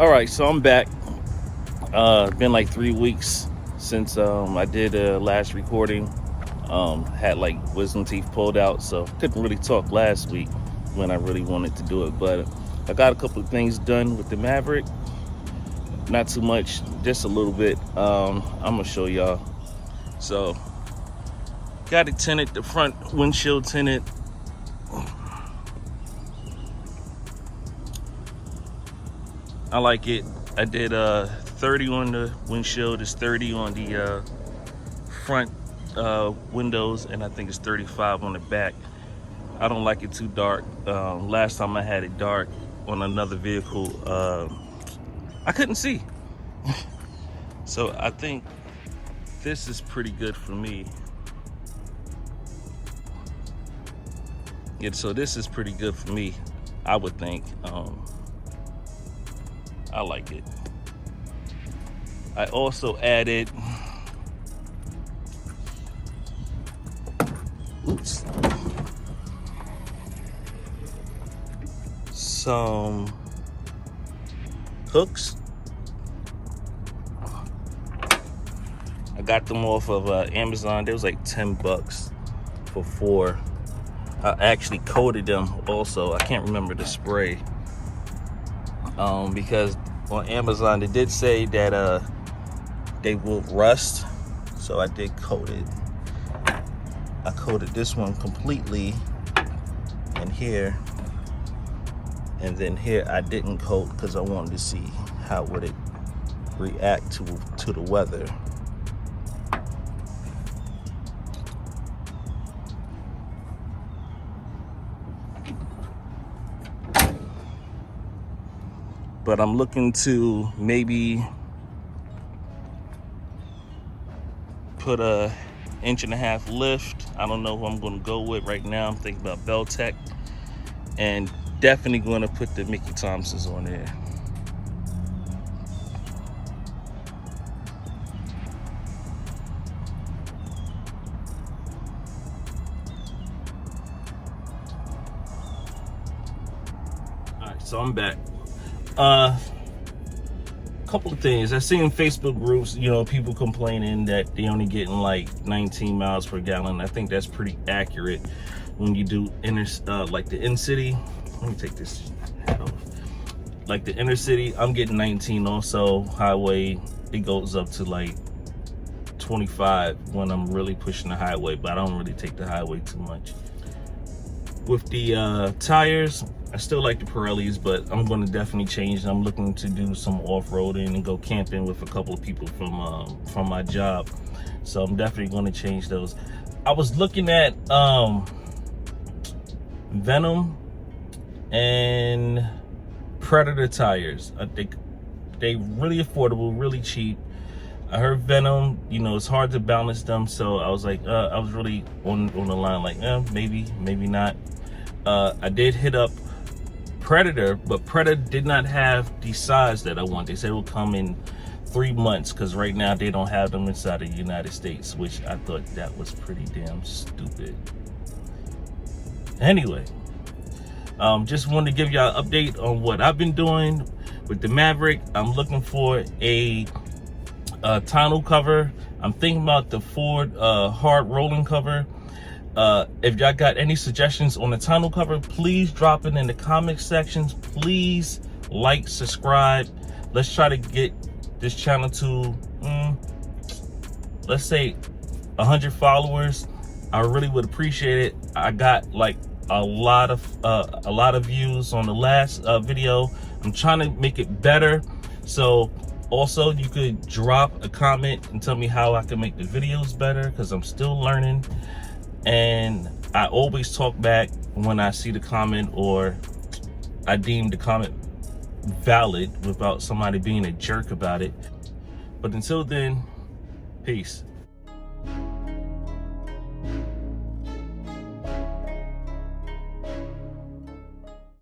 All right, so I'm back. Been like 3 weeks since I did last recording. Had like wisdom teeth pulled out, so couldn't really talk last week when I really wanted to do it. But I got a couple of things done with the Maverick. Not too much, just a little bit. I'm gonna show y'all. So got it tinted, the front windshield tinted. I like it. I did 30 on the windshield, it's 30 on the front windows, and I think it's 35 on the back. I don't like it too dark. Last time I had it dark on another vehicle, I couldn't see. So I think this is pretty good for me. Yeah, so this is pretty good for me, I would think. I like it. I also added, some hooks. I got them off of Amazon. They was like 10 bucks for 4. I actually coated them also. I can't remember the spray. Because on Amazon they did say that they will rust, so I did coat it. I coated this one completely, and here, and then here I didn't coat because I wanted to see how would it react to the weather. But I'm looking to maybe put a 1.5-inch lift. I don't know who I'm going to go with right now. I'm thinking about Beltec, and definitely going to put the Mickey Thompsons on there. All right, so I'm back. Couple of things I see in Facebook groups, people complaining that they only getting like 19 miles per gallon. I think that's pretty accurate when you do like the in city. Let me take this hat off. Like the inner city, I'm getting 19. Also highway, it goes up to like 25 when I'm really pushing the highway, but I don't really take the highway too much. With the tires, I still like the Pirellis, but I'm going to definitely change. I'm looking to do some off-roading and go camping with a couple of people from my job, so I'm definitely going to change those. I was looking at Venom and Predator tires. I think they really affordable, really cheap. I heard Venom, it's hard to balance them, so I was like, I was really on the line, like, maybe not. I did hit up Predator, but Predator did not have the size that I want. They said it will come in 3 months, because right now they don't have them inside of the United States, which I thought that was pretty damn stupid. Anyway, just wanted to give y'all an update on what I've been doing with the Maverick. I'm looking for a tonneau cover. I'm thinking about the Ford hard rolling cover. If y'all got any suggestions on the tonneau cover, please drop it in the comment sections. Please like, subscribe. Let's try to get this channel to let's say 100 followers. I really would appreciate it. I got like a lot of views on the last video. I'm trying to make it better, so also you could drop a comment and tell me how I can make the videos better, because I'm still learning. And I always talk back when I see the comment, or I deem the comment valid without somebody being a jerk about it. But until then, peace.